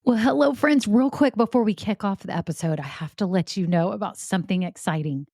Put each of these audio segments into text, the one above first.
Well, hello, friends. Real quick before we kick off the episode, I have to let you know about something exciting.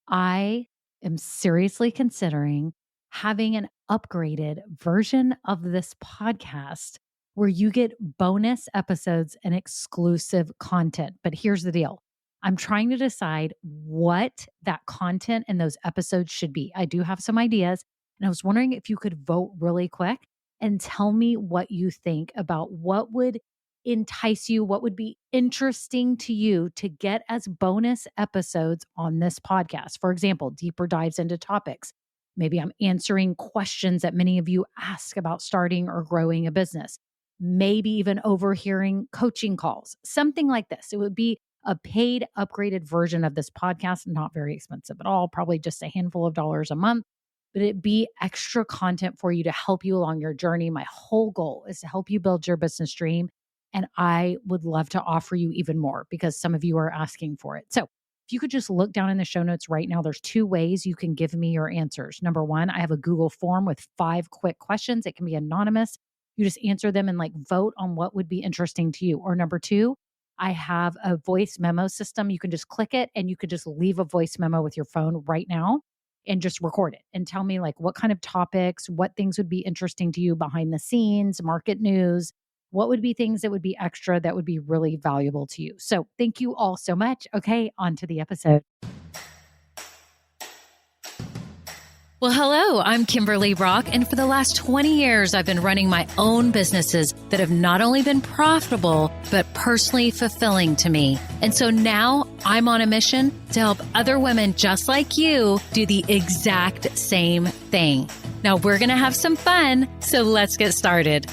I am seriously considering having an upgraded version of this podcast where you get bonus episodes and exclusive content. But here's the deal, I'm trying to decide what that content and those episodes should be. I do have some ideas, and I was wondering if you could vote really quick and tell me what you think about what would entice you, what would be interesting to you to get as bonus episodes on this podcast. For example, deeper dives into topics. Maybe I'm answering questions that many of you ask about starting or growing a business. Maybe even overhearing coaching calls, something like this. It would be a paid, upgraded version of this podcast, not very expensive at all, probably just a handful of dollars a month, but it be extra content for you to help you along your journey. My whole goal is to help you build your business dream. And I would love to offer you even more because some of you are asking for it. So if you could just look down in the show notes right now, there's two ways you can give me your answers. Number one, I have a Google form with 5 quick questions. It can be anonymous. You just answer them and vote on what would be interesting to you. Or number two, I have a voice memo system. You can just click it and you could just leave a voice memo with your phone right now and just record it and tell me what kind of topics, what things would be interesting to you behind the scenes, market news, what would be things that would be extra that would be really valuable to you. So thank you all so much. Okay, on to the episode. Well, hello, I'm Kimberly Brock, and for the last 20 years, I've been running my own businesses that have not only been profitable, but personally fulfilling to me. And so now I'm on a mission to help other women just like you do the exact same thing. Now we're going to have some fun, so let's get started.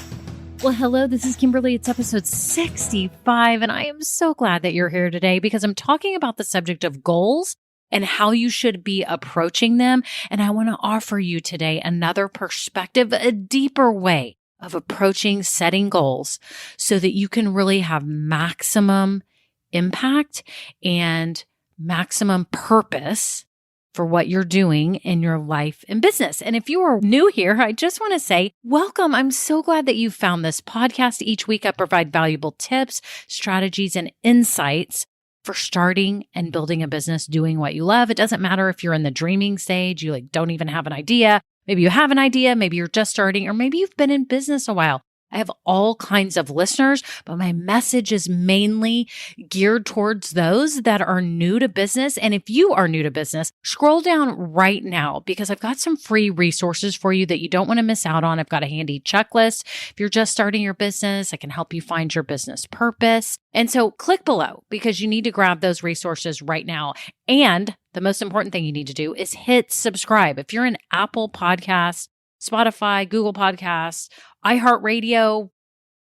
Well, hello, this is Kimberly. It's episode 65, and I am so glad that you're here today because I'm talking about the subject of goals and how you should be approaching them. And I want to offer you today another perspective, a deeper way of approaching setting goals so that you can really have maximum impact and maximum purpose for what you're doing in your life and business. And if you are new here, I just want to say, welcome. I'm so glad that you found this podcast. Each week I provide valuable tips, strategies, and insights for starting and building a business, doing what you love. It doesn't matter if you're in the dreaming stage, you don't even have an idea. Maybe you have an idea, maybe you're just starting, or maybe you've been in business a while. I have all kinds of listeners, but my message is mainly geared towards those that are new to business. And if you are new to business, scroll down right now because I've got some free resources for you that you don't want to miss out on. I've got a handy checklist. If you're just starting your business, I can help you find your business purpose. And so click below because you need to grab those resources right now. And the most important thing you need to do is hit subscribe. If you're in Apple Podcasts, Spotify, Google Podcasts, iHeartRadio,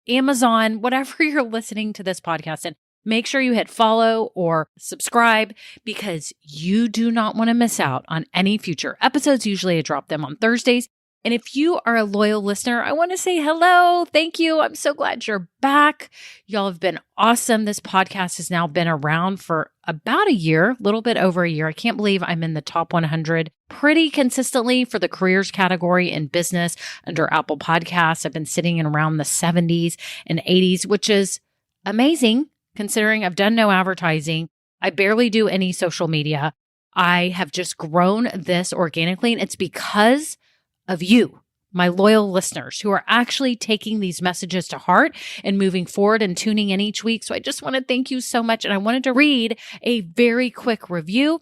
Amazon, whatever you're listening to this podcast in, make sure you hit follow or subscribe because you do not want to miss out on any future episodes. Usually I drop them on Thursdays. And if you are a loyal listener, I want to say hello. Thank you. I'm so glad you're back. Y'all have been awesome. This podcast has now been around for about a year, a little bit over a year. I can't believe I'm in the top 100 pretty consistently for the careers category in business under Apple Podcasts. I've been sitting in around the 70s and 80s, which is amazing considering I've done no advertising. I barely do any social media. I have just grown this organically, and it's because of you, my loyal listeners who are actually taking these messages to heart and moving forward and tuning in each week. So I just want to thank you so much. And I wanted to read a very quick review.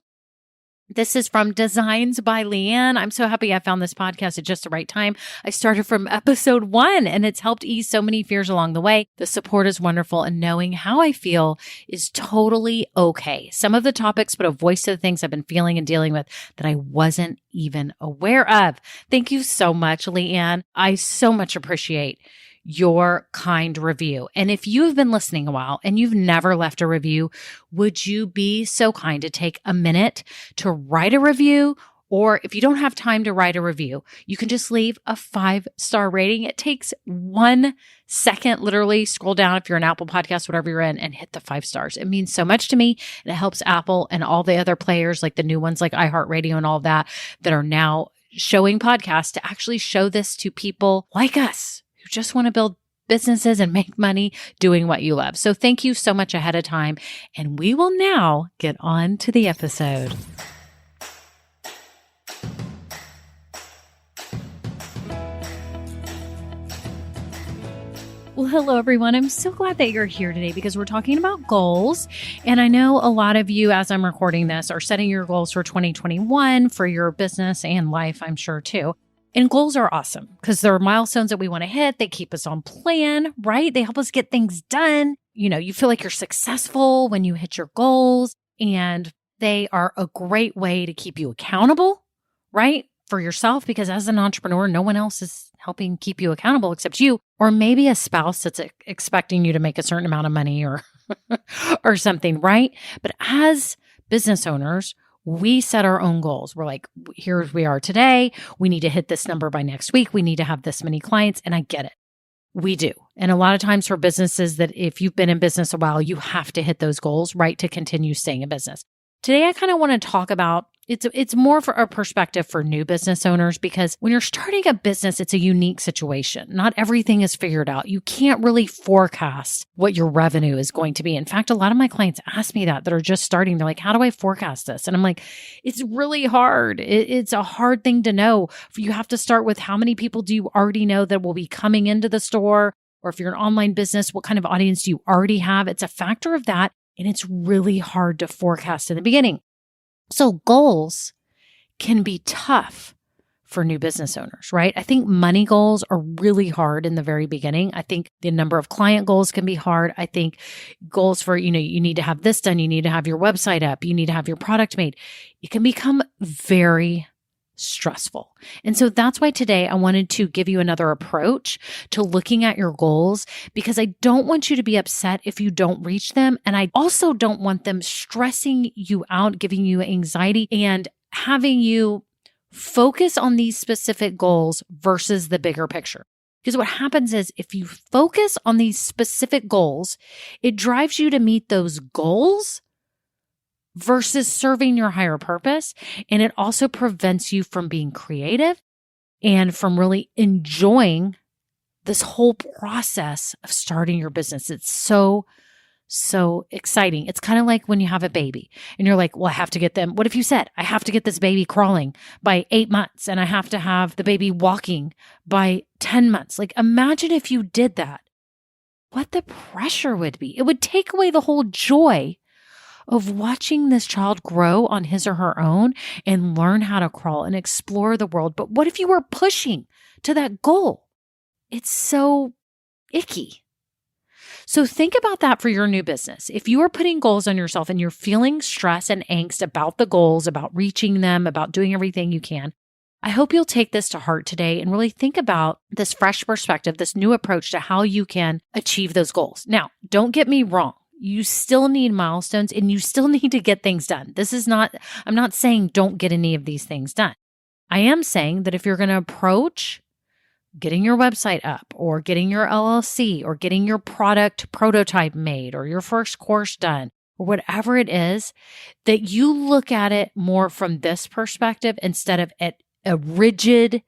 This is from Designs by Leanne. I'm so happy I found this podcast at just the right time. I started from episode 1 and it's helped ease so many fears along the way. The support is wonderful and knowing how I feel is totally okay. Some of the topics put a voice to the things I've been feeling and dealing with that I wasn't even aware of. Thank you so much, Leanne. I so much appreciate your kind review. And if you've been listening a while and you've never left a review, would you be so kind to take a minute to write a review? Or if you don't have time to write a review, you can just leave a 5-star rating. It takes 1 second, literally scroll down if you're an Apple Podcast, whatever you're in, and hit the 5 stars. It means so much to me. And it helps Apple and all the other players, like the new ones like iHeartRadio and all that are now showing podcasts to actually show this to people like us who just want to build businesses and make money doing what you love. So thank you so much ahead of time. And we will now get on to the episode. Well, hello, everyone. I'm so glad that you're here today because we're talking about goals. And I know a lot of you, as I'm recording this, are setting your goals for 2021 for your business and life, I'm sure, too. And goals are awesome because they're milestones that we want to hit. They keep us on plan, right? They help us get things done. You know, you feel like you're successful when you hit your goals, and they are a great way to keep you accountable, right? For yourself, because as an entrepreneur, no one else is helping keep you accountable except you, or maybe a spouse that's expecting you to make a certain amount of money or or something, right? But as business owners, we set our own goals. We're like, here we are today. We need to hit this number by next week. We need to have this many clients. And I get it. We do. And a lot of times for businesses that if you've been in business a while, you have to hit those goals, right, to continue staying in business. Today, I kind of want to talk about it's more for a perspective for new business owners, because when you're starting a business, it's a unique situation. Not everything is figured out. You can't really forecast what your revenue is going to be. In fact, a lot of my clients ask me that are just starting. They're like, how do I forecast this? And I'm like, it's really hard. It's a hard thing to know. You have to start with how many people do you already know that will be coming into the store? Or if you're an online business, what kind of audience do you already have? It's a factor of that. And it's really hard to forecast in the beginning. So goals can be tough for new business owners, right? I think money goals are really hard in the very beginning. I think the number of client goals can be hard. I think goals for, you need to have this done. You need to have your website up. You need to have your product made. It can become very stressful. And so that's why today I wanted to give you another approach to looking at your goals, because I don't want you to be upset if you don't reach them. And I also don't want them stressing you out, giving you anxiety, and having you focus on these specific goals versus the bigger picture. Because what happens is if you focus on these specific goals, it drives you to meet those goals versus serving your higher purpose. And it also prevents you from being creative and from really enjoying this whole process of starting your business. It's so exciting. It's kind of like when you have a baby and you're like, well, I have to get them. What if you said, I have to get this baby crawling by 8 months and I have to have the baby walking by 10 months? Like, imagine if you did that, what the pressure would be. It would take away the whole joy of watching this child grow on his or her own and learn how to crawl and explore the world. But what if you were pushing to that goal? It's so icky. So think about that for your new business. If you are putting goals on yourself and you're feeling stress and angst about the goals, about reaching them, about doing everything you can, I hope you'll take this to heart today and really think about this fresh perspective, this new approach to how you can achieve those goals. Now, don't get me wrong. You still need milestones and you still need to get things done. I'm not saying don't get any of these things done. I am saying that if you're going to approach getting your website up or getting your LLC or getting your product prototype made or your first course done or whatever it is, that you look at it more from this perspective instead of at a rigid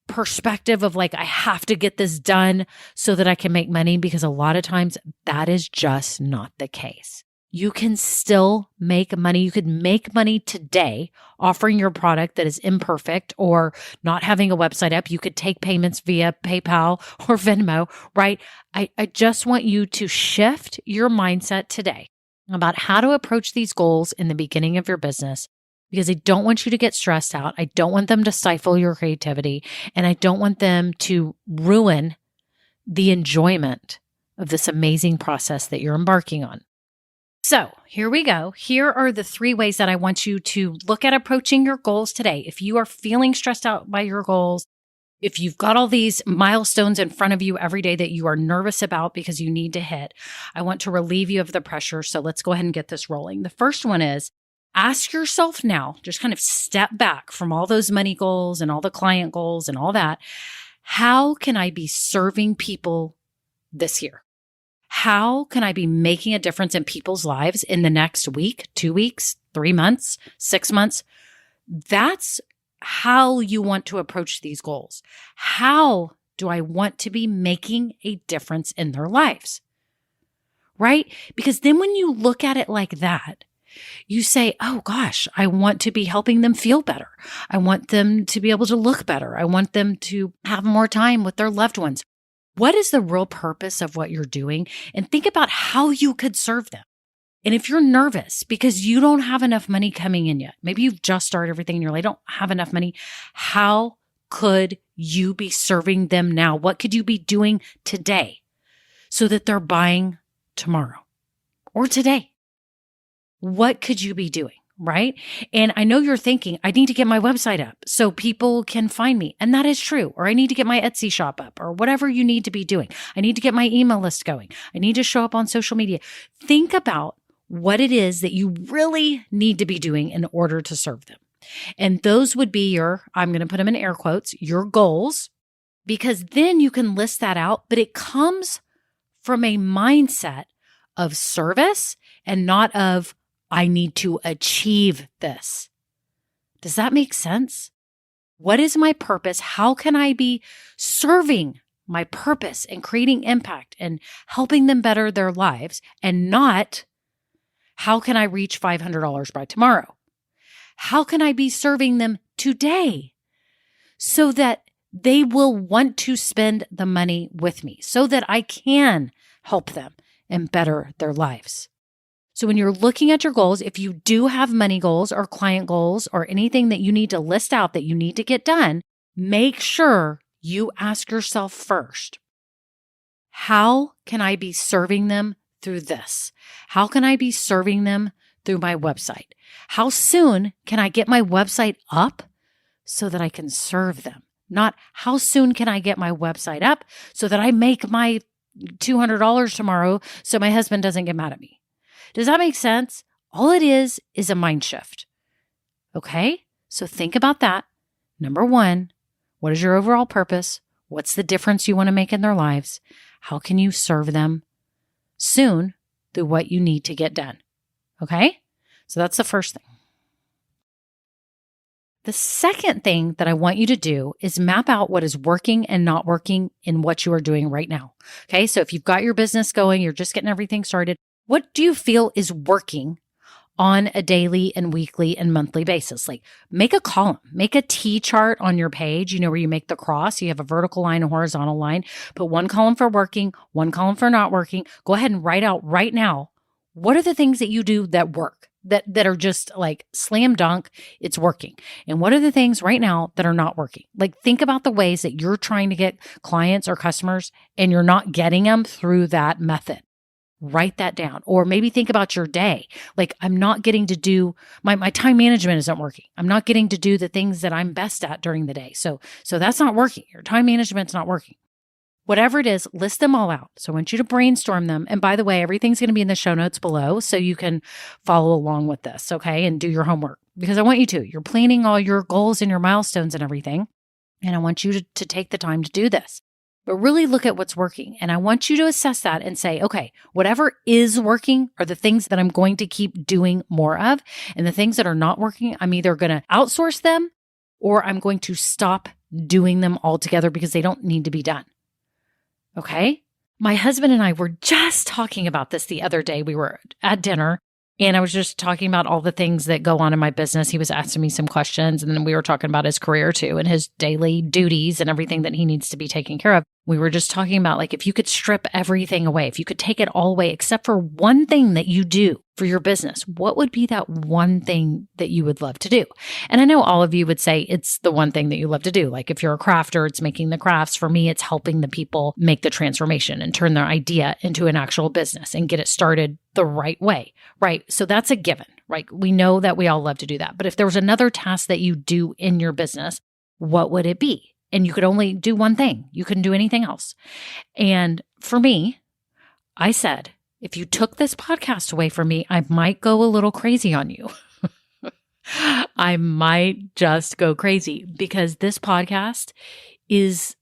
perspective of like, I have to get this done so that I can make money, because a lot of times that is just not the case. You can still make money. You could make money today offering your product that is imperfect or not having a website up. You could take payments via PayPal or Venmo, right? I just want you to shift your mindset today about how to approach these goals in the beginning of your business, because I don't want you to get stressed out. I don't want them to stifle your creativity, and I don't want them to ruin the enjoyment of this amazing process that you're embarking on. So here we go. Here are the 3 ways that I want you to look at approaching your goals today. If you are feeling stressed out by your goals, if you've got all these milestones in front of you every day that you are nervous about because you need to hit, I want to relieve you of the pressure. So let's go ahead and get this rolling. The first one is, ask yourself now, just kind of step back from all those money goals and all the client goals and all that. How can I be serving people this year? How can I be making a difference in people's lives in the next week, 2 weeks, 3 months, 6 months? That's how you want to approach these goals. How do I want to be making a difference in their lives? Right? Because then when you look at it like that, you say, oh gosh, I want to be helping them feel better. I want them to be able to look better. I want them to have more time with their loved ones. What is the real purpose of what you're doing? And think about how you could serve them. And if you're nervous because you don't have enough money coming in yet, maybe you've just started everything and you're like, I don't have enough money. How could you be serving them now? What could you be doing today so that they're buying tomorrow or today? What could you be doing, right? And I know you're thinking, I need to get my website up so people can find me. And that is true. Or I need to get my Etsy shop up or whatever you need to be doing. I need to get my email list going. I need to show up on social media. Think about what it is that you really need to be doing in order to serve them. And those would be your, I'm going to put them in air quotes, your goals, because then you can list that out, but it comes from a mindset of service and not of, I need to achieve this. Does that make sense? What is my purpose? How can I be serving my purpose and creating impact and helping them better their lives, and not, how can I reach $500 by tomorrow? How can I be serving them today so that they will want to spend the money with me so that I can help them and better their lives? So when you're looking at your goals, if you do have money goals or client goals or anything that you need to list out that you need to get done, make sure you ask yourself first, how can I be serving them through this? How can I be serving them through my website? How soon can I get my website up so that I can serve them? Not how soon can I get my website up so that I make my $200 tomorrow so my husband doesn't get mad at me. Does that make sense? All it is a mind shift. Okay? So think about that. Number one, what is your overall purpose? What's the difference you want to make in their lives? How can you serve them soon through what you need to get done? Okay? So that's the first thing. The second thing that I want you to do is map out what is working and not working in what you are doing right now. Okay? So if you've got your business going, you're just getting everything started, what do you feel is working on a daily and weekly and monthly basis? Like, make a column, make a T chart on your page, where you make the cross, you have a vertical line, a horizontal line, put one column for working, one column for not working. Go ahead and write out right now, what are the things that you do that work, that are just like slam dunk, it's working? And what are the things right now that are not working? Like, think about the ways that you're trying to get clients or customers and you're not getting them through that method. Write that down. Or maybe think about your day. Like, I'm not getting to do, my time management isn't working. I'm not getting to do the things that I'm best at during the day. So that's not working. Your time management's not working. Whatever it is, list them all out. So I want you to brainstorm them. And by the way, everything's going to be in the show notes below so you can follow along with this, okay? And do your homework, because I want you to. You're planning all your goals and your milestones and everything. And I want you to take the time to do this. But really look at what's working. And I want you to assess that and say, okay, whatever is working are the things that I'm going to keep doing more of. And the things that are not working, I'm either going to outsource them or I'm going to stop doing them altogether because they don't need to be done. Okay? My husband and I were just talking about this the other day. We were at dinner and I was just talking about all the things that go on in my business. He was asking me some questions, and then we were talking about his career too and his daily duties and everything that he needs to be taken care of. We were just talking about, like, if you could strip everything away, if you could take it all away except for one thing that you do for your business, what would be that one thing that you would love to do? And I know all of you would say it's the one thing that you love to do. Like, if you're a crafter, it's making the crafts. For me, it's helping the people make the transformation and turn their idea into an actual business and get it started the right way, right? So that's a given, right? We know that we all love to do that. But if there was another task that you do in your business, what would it be? And you could only do one thing. You couldn't do anything else. And for me, I said, if you took this podcast away from me, I might go a little crazy on you. I might just go crazy because this podcast is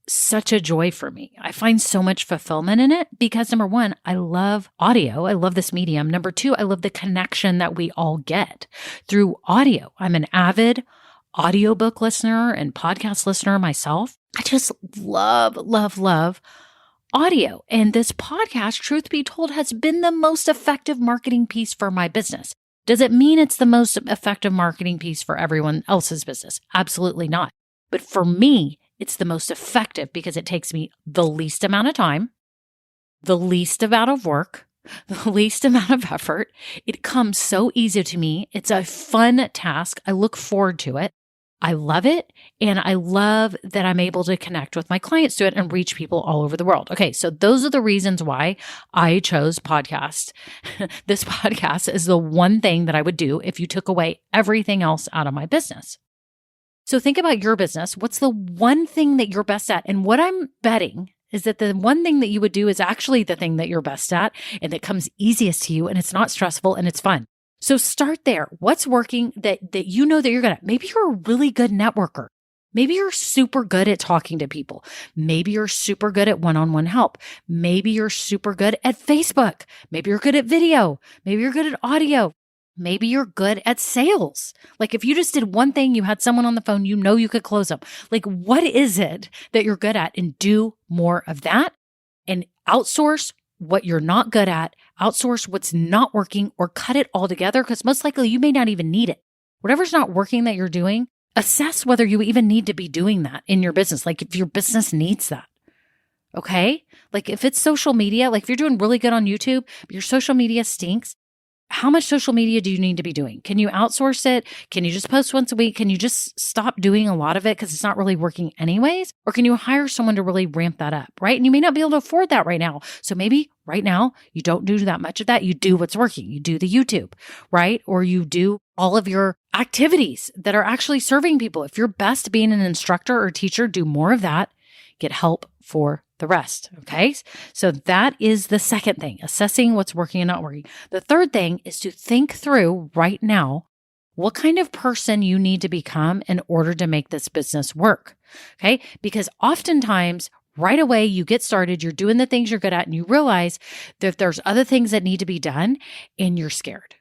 such a joy for me. I find so much fulfillment in it because, number one, I love audio. I love this medium. Number two, I love the connection that we all get through audio. I'm an avid audiobook listener and podcast listener myself. I just love, love, love audio. And this podcast, truth be told, has been the most effective marketing piece for my business. Does it mean it's the most effective marketing piece for everyone else's business? Absolutely not. But for me, it's the most effective because it takes me the least amount of time, the least amount of work, the least amount of effort. It comes so easy to me. It's a fun task. I look forward to it. I love it. And I love that I'm able to connect with my clients to it and reach people all over the world. Okay. So those are the reasons why I chose podcast. This podcast is the one thing that I would do if you took away everything else out of my business. So think about your business. What's the one thing that you're best at? And what I'm betting is that the one thing that you would do is actually the thing that you're best at and that comes easiest to you, and it's not stressful and it's fun. So start there. What's working that you know that you're good at? Maybe you're a really good networker. Maybe you're super good at talking to people. Maybe you're super good at one-on-one help. Maybe you're super good at Facebook. Maybe you're good at video. Maybe you're good at audio. Maybe you're good at sales. Like if you just did one thing, you had someone on the phone, you know you could close them. Like what is it that you're good at? And do more of that and outsource what you're not good at, outsource what's not working, or cut it all together because most likely you may not even need it. Whatever's not working that you're doing, assess whether you even need to be doing that in your business. Like if your business needs that. Okay? Like if it's social media, like if you're doing really good on YouTube, but your social media stinks, how much social media do you need to be doing? Can you outsource it? Can you just post once a week? Can you just stop doing a lot of it because it's not really working anyways? Or can you hire someone to really ramp that up, right? And you may not be able to afford that right now. So maybe right now you don't do that much of that. You do what's working. You do the YouTube, right? Or you do all of your activities that are actually serving people. If you're best being an instructor or teacher, do more of that. Get help for the rest. Okay. So that is the second thing, assessing what's working and not working. The third thing is to think through right now what kind of person you need to become in order to make this business work. Okay. Because oftentimes right away you get started, you're doing the things you're good at, and you realize that there's other things that need to be done and you're scared.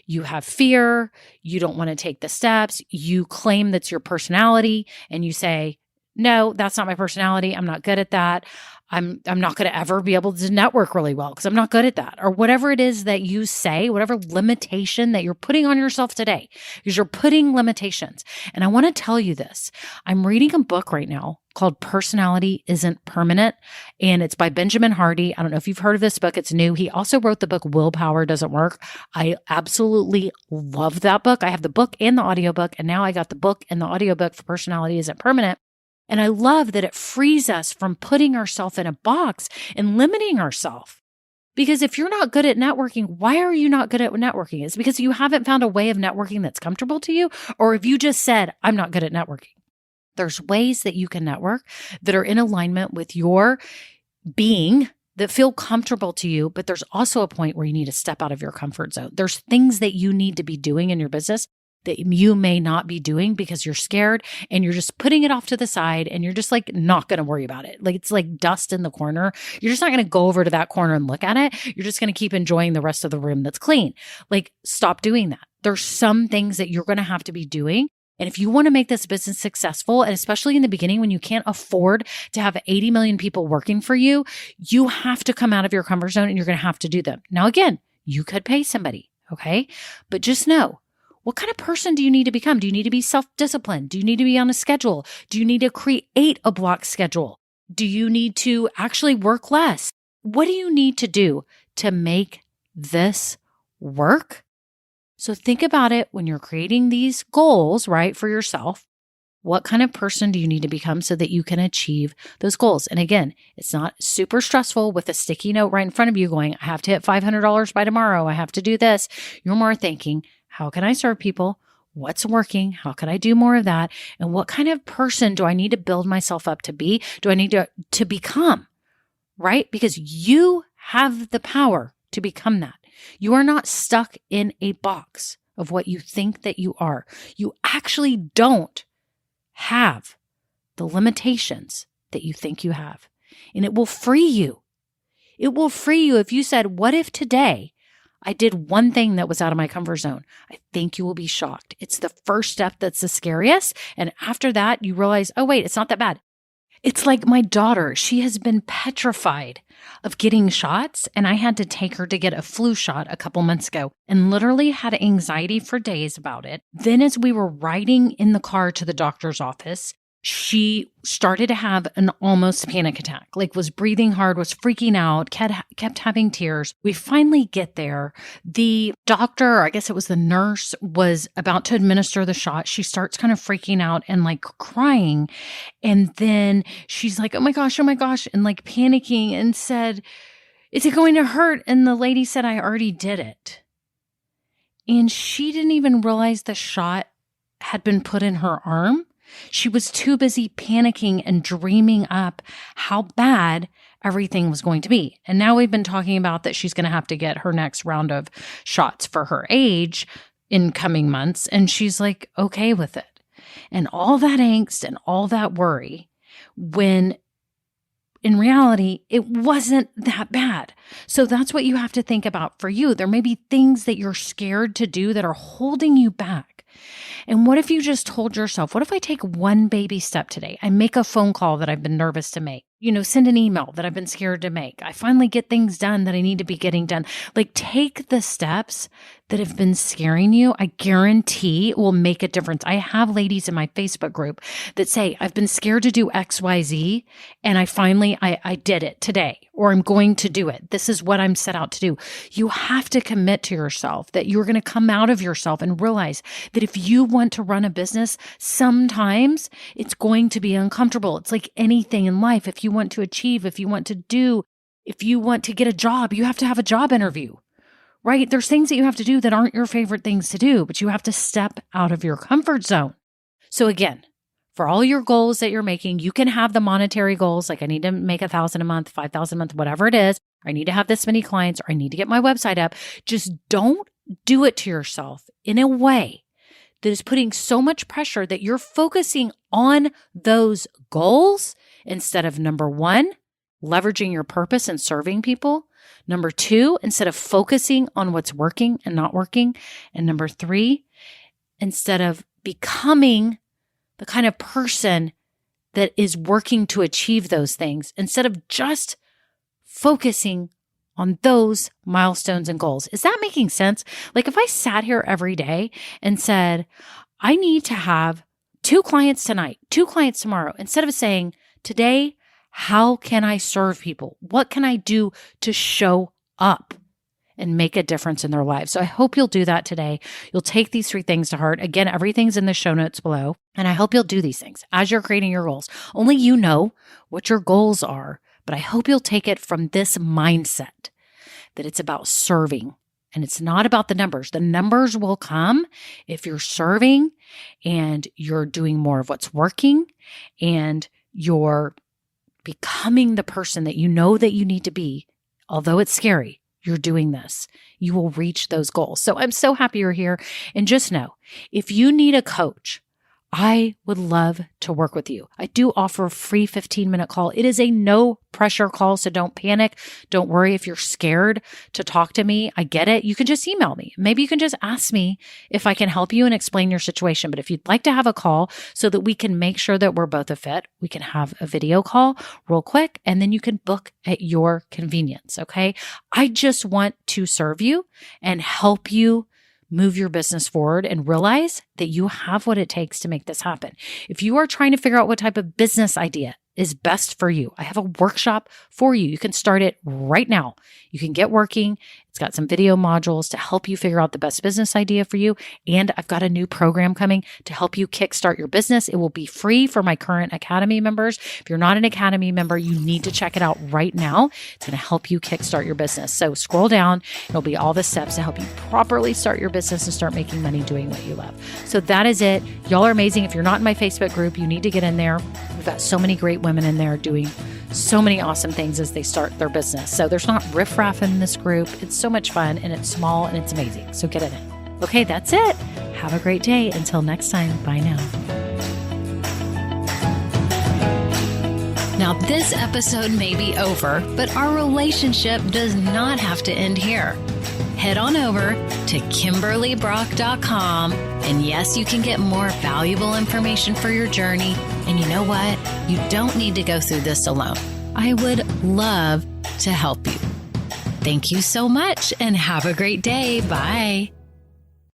You have fear. You don't want to take the steps. You claim that's your personality and you say, no, that's not my personality. I'm not good at that. I'm not going to ever be able to network really well because I'm not good at that. Or whatever it is that you say, whatever limitation that you're putting on yourself today, because you're putting limitations. And I want to tell you this. I'm reading a book right now called Personality Isn't Permanent, and it's by Benjamin Hardy. I don't know if you've heard of this book. It's new. He also wrote the book Willpower Doesn't Work. I absolutely love that book. I have the book and the audiobook, and now I got the book and the audiobook for Personality Isn't Permanent. And I love that it frees us from putting ourselves in a box and limiting ourselves. Because if you're not good at networking, why are you not good at networking? It's because you haven't found a way of networking that's comfortable to you, or if you just said, I'm not good at networking. There's ways that you can network that are in alignment with your being that feel comfortable to you, but there's also a point where you need to step out of your comfort zone. There's things that you need to be doing in your business that you may not be doing because you're scared and you're just putting it off to the side and you're just like not going to worry about it. Like it's like dust in the corner. You're just not going to go over to that corner and look at it. You're just going to keep enjoying the rest of the room that's clean. Like stop doing that. There's some things that you're going to have to be doing. And if you want to make this business successful, and especially in the beginning when you can't afford to have 80 million people working for you, you have to come out of your comfort zone and you're going to have to do them. Now, again, you could pay somebody, okay? But just know, what kind of person do you need to become? Do you need to be self-disciplined? Do you need to be on a schedule? Do you need to create a block schedule? Do you need to actually work less? What do you need to do to make this work? So think about it when you're creating these goals, right, for yourself. What kind of person do you need to become so that you can achieve those goals? And again, it's not super stressful with a sticky note right in front of you going, I have to hit $500 by tomorrow. I have to do this. You're more thinking, how can I serve people? What's working? How can I do more of that? And what kind of person do I need to build myself up to be? Do I need to become, right? Because you have the power to become that. You are not stuck in a box of what you think that you are. You actually don't have the limitations that you think you have. And it will free you. It will free you if you said, what if today I did one thing that was out of my comfort zone? I think you will be shocked. It's the first step that's the scariest. And after that, you realize, oh, wait, it's not that bad. It's like my daughter, she has been petrified of getting shots, and I had to take her to get a flu shot a couple months ago and literally had anxiety for days about it. Then as we were riding in the car to the doctor's office, she started to have an almost panic attack, like was breathing hard, was freaking out, kept having tears. We finally get there. The doctor, or I guess it was the nurse, was about to administer the shot. She starts kind of freaking out and like crying. And then she's like, oh my gosh, and like panicking and said, is it going to hurt? And the lady said, I already did it. And she didn't even realize the shot had been put in her arm. She was too busy panicking and dreaming up how bad everything was going to be. And now we've been talking about that she's going to have to get her next round of shots for her age in coming months. And she's like, okay with it. And all that angst and all that worry, when in reality, it wasn't that bad. So that's what you have to think about for you. There may be things that you're scared to do that are holding you back. And what if you just told yourself, what if I take one baby step today? I make a phone call that I've been nervous to make. Send an email that I've been scared to make. I finally get things done that I need to be getting done. Like, take the steps that have been scaring you. I guarantee it will make a difference. I have ladies in my Facebook group that say, I've been scared to do XYZ, and I did it today, or I'm going to do it. This is what I'm set out to do. You have to commit to yourself that you're going to come out of yourself and realize that if you want to run a business, sometimes it's going to be uncomfortable. It's like anything in life. If you want to achieve, if you want to get a job, you have to have a job interview, right? There's things that you have to do that aren't your favorite things to do, but you have to step out of your comfort zone. So again, for all your goals that you're making, you can have the monetary goals, like I need to make 1,000 a month, 5,000 a month, whatever it is, or I need to have this many clients, or I need to get my website up. Just don't do it to yourself in a way that is putting so much pressure that you're focusing on those goals instead of, number one, leveraging your purpose and serving people. Number two, instead of focusing on what's working and not working. And number three, instead of becoming the kind of person that is working to achieve those things, instead of just focusing on those milestones and goals. Is that making sense? Like, if I sat here every day and said, I need to have 2 clients tonight, 2 clients tomorrow, instead of saying, today, how can I serve people? What can I do to show up and make a difference in their lives? So I hope you'll do that today. You'll take these 3 things to heart. Again, everything's in the show notes below. And I hope you'll do these things as you're creating your goals. Only you know what your goals are, but I hope you'll take it from this mindset that it's about serving. And it's not about the numbers. The numbers will come if you're serving and you're doing more of what's working and you're becoming the person that you know that you need to be. Although it's scary, you're doing this. You will reach those goals. So I'm so happy you're here. And just know, if you need a coach, I would love to work with you. I do offer a free 15-minute call. It is a no pressure call, so don't panic. Don't worry if you're scared to talk to me. I get it. You can just email me. Maybe you can just ask me if I can help you and explain your situation. But if you'd like to have a call so that we can make sure that we're both a fit, we can have a video call real quick, and then you can book at your convenience, okay? I just want to serve you and help you move your business forward and realize that you have what it takes to make this happen. If you are trying to figure out what type of business idea is best for you, I have a workshop for you. You can start it right now. You can get working. It's got some video modules to help you figure out the best business idea for you. And I've got a new program coming to help you kickstart your business. It will be free for my current Academy members. If you're not an Academy member, you need to check it out right now. It's going to help you kickstart your business. So scroll down. It'll be all the steps to help you properly start your business and start making money doing what you love. So that is it. Y'all are amazing. If you're not in my Facebook group, you need to get in there. We've got so many great women in there doing so many awesome things as they start their business. So there's not riffraff in this group. It's so much fun and it's small and it's amazing. So get in it. Okay, that's it. Have a great day. Until next time. Bye now. Now, this episode may be over, but our relationship does not have to end here. Head on over to KimberlyBrock.com, and yes, you can get more valuable information for your journey. And you know what? You don't need to go through this alone. I would love to help you. Thank you so much and have a great day. Bye.